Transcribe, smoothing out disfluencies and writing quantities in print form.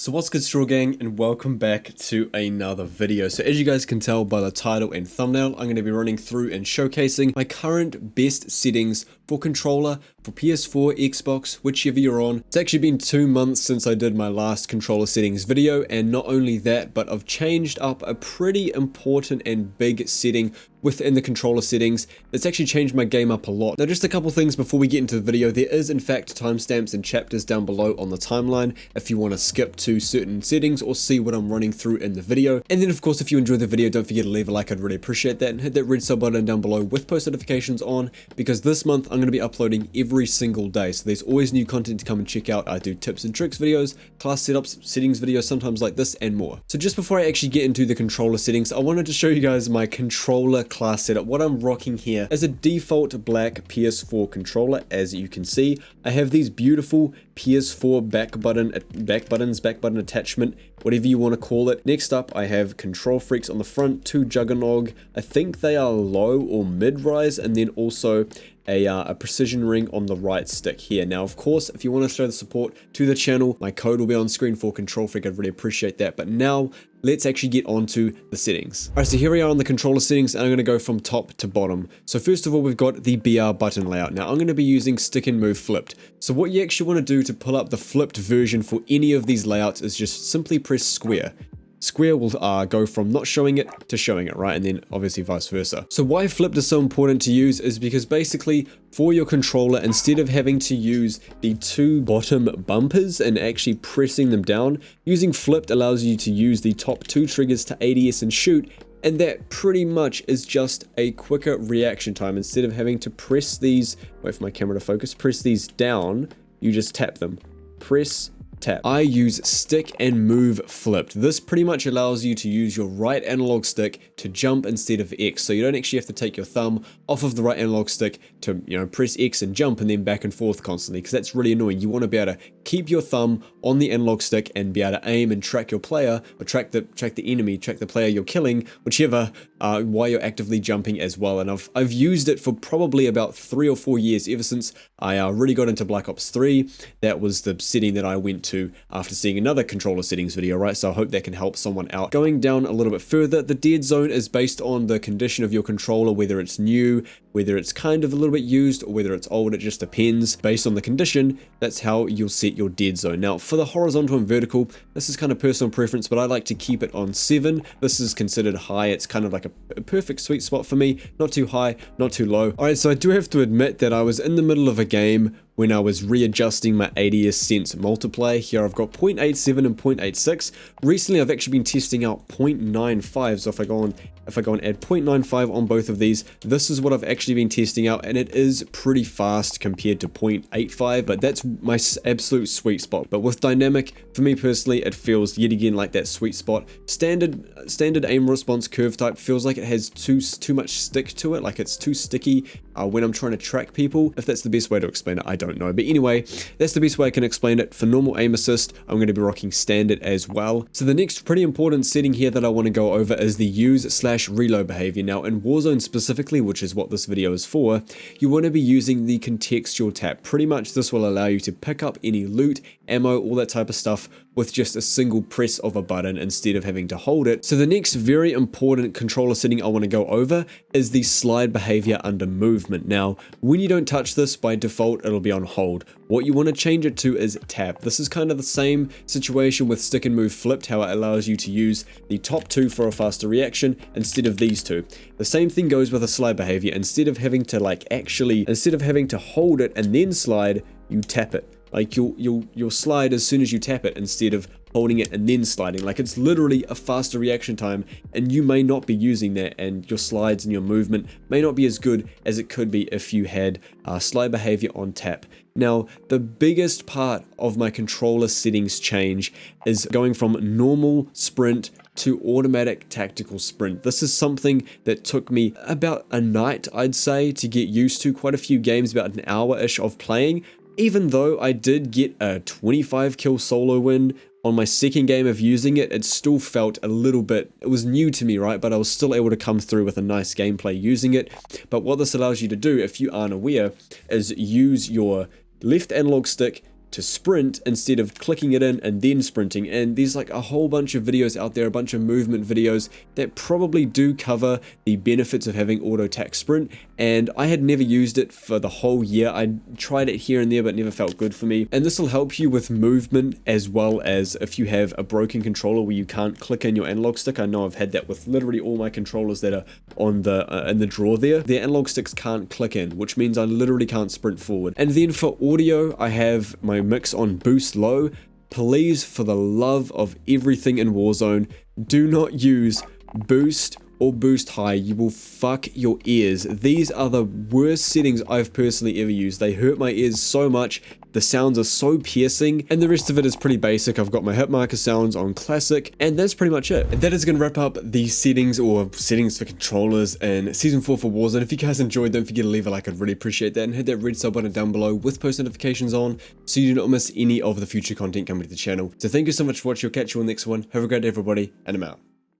So what's good, Straw Gang, and welcome back to another video. So as you guys can tell by the title and thumbnail, I'm going to be running through and showcasing my current best settings for controller for PS4, Xbox, whichever you're on. It's actually been 2 months since I did my last controller settings video, and not only that, but I've changed up a pretty important and big setting within the controller settings. It's actually changed my game up a lot. Now, just a couple things before we get into the video. There is in fact timestamps and chapters down below on the timeline if you want to skip to certain settings or see what I'm running through in the video. And then of course, if you enjoyed the video, don't forget to leave a like. I'd really appreciate that, and hit that red sub button down below with post notifications on, because this month I'm going to be uploading every single day. So there's always new content to come and check out. I do tips and tricks videos, class setups, settings videos, sometimes like this and more. So just before I actually get into the controller settings, I wanted to show you guys my controller class setup. What I'm rocking here is a default black PS4 controller. As you can see, I have these beautiful PS4 back button attachment, whatever you want to call it. Next up, I have control freaks on the front, 2 Juggernog. I think they are low or mid-rise, and then also a precision ring on the right stick here. Now, of course, if you want to show the support to the channel, my code will be on screen for control freak. I'd really appreciate that. But now let's actually get onto the settings. All right, so here we are on the controller settings, and I'm going to go from top to bottom. So first of all, we've got the BR button layout. Now I'm going to be using stick and move flipped. So what you actually want to do to pull up the flipped version for any of these layouts is just simply press square. Square will go from not showing it to showing it, right? And then obviously vice versa. So why flipped is so important to use is because basically for your controller, instead of having to use the 2 bottom bumpers and actually pressing them down, using flipped allows you to use the top 2 triggers to ADS and shoot. And that pretty much is just a quicker reaction time. Instead of having to press these, wait for my camera to focus, press these down, you just tap them. Press, tap. I use stick and move flipped. This pretty much allows you to use your right analog stick to jump instead of X. So you don't actually have to take your thumb off of the right analog stick to, press X and jump and then back and forth constantly, because that's really annoying. You want to be able to keep your thumb on the analog stick and be able to aim and track your player, or track the enemy, track the player you're killing, whichever, while you're actively jumping as well. And I've used it for probably about 3 or 4 years, ever since I really got into Black Ops 3. That was the setting that I went to after seeing another controller settings video, right? So I hope that can help someone out. Going down a little bit further, the Deadzone is based on the condition of your controller, whether it's new, whether it's kind of a little bit used, or whether it's old. It just depends. Based on the condition, that's how you'll set your Deadzone. Now for the horizontal and vertical, this is kind of personal preference, but I like to keep it on 7. This is considered high. It's kind of like a perfect sweet spot for me. Not too high, not too low. Alright, so I do have to admit that I was in the middle of a game when I was readjusting my ADS sense multiplier. Here I've got 0.87 and 0.86. Recently I've actually been testing out 0.95, so if I go and add 0.95 on both of these, this is what I've actually been testing out, and it is pretty fast compared to 0.85, but that's my absolute sweet spot. But with dynamic, for me personally, it feels yet again like that sweet spot. Standard aim response curve type feels like it has too much stick to it, like it's too sticky when I'm trying to track people. If that's the best way to explain it, I don't know. But anyway, that's the best way I can explain it. For normal aim assist, I'm going to be rocking standard as well. So the next pretty important setting here that I want to go over is the use/reload behavior. Now in Warzone specifically, which is what this video is for, you want to be using the contextual tap. Pretty much this will allow you to pick up any loot, ammo, all that type of stuff with just a single press of a button instead of having to hold it. So the next very important controller setting I want to go over is the slide behavior under movement. Now, when you don't touch this, by default, it'll be on hold. What you want to change it to is tap. This is kind of the same situation with stick and move flipped, how it allows you to use the top 2 for a faster reaction instead of these 2. The same thing goes with a slide behavior. Instead of having to hold it and then slide, you tap it. Like you'll slide as soon as you tap it instead of holding it and then sliding. Like it's literally a faster reaction time, and you may not be using that, and your slides and your movement may not be as good as it could be if you had slide behavior on tap. Now, the biggest part of my controller settings change is going from normal sprint to automatic tactical sprint. This is something that took me about a night, I'd say, to get used to. Quite a few games, about an hour-ish of playing. Even though I did get a 25 kill solo win on my second game of using it, it still felt a little bit, it was new to me, right? But I was still able to come through with a nice gameplay using it. But what this allows you to do, if you aren't aware, is use your left analog stick to sprint instead of clicking it in and then sprinting. And there's like a whole bunch of videos out there, a bunch of movement videos that probably do cover the benefits of having auto tac sprint, and I had never used it for the whole year. I tried it here and there but never felt good for me, and this will help you with movement as well as if you have a broken controller where you can't click in your analog stick. I know I've had that with literally all my controllers that are on the in the drawer there. Their analog sticks can't click in, which means I literally can't sprint forward. And then for audio, I have my mix on boost low. Please, for the love of everything in Warzone, do not use boost or boost high. You will fuck your ears. These are the worst settings I've personally ever used. They hurt my ears so much. The sounds are so piercing, and the rest of it is pretty basic. I've got my hit marker sounds on classic, and that's pretty much it. And that is going to wrap up the settings for controllers in Season 4 for Warzone. If you guys enjoyed, don't forget to leave a like. I'd really appreciate that, and hit that red sub button down below with post notifications on so you do not miss any of the future content coming to the channel. So thank you so much for watching. I'll catch you on the next one. Have a great day, everybody, and I'm out.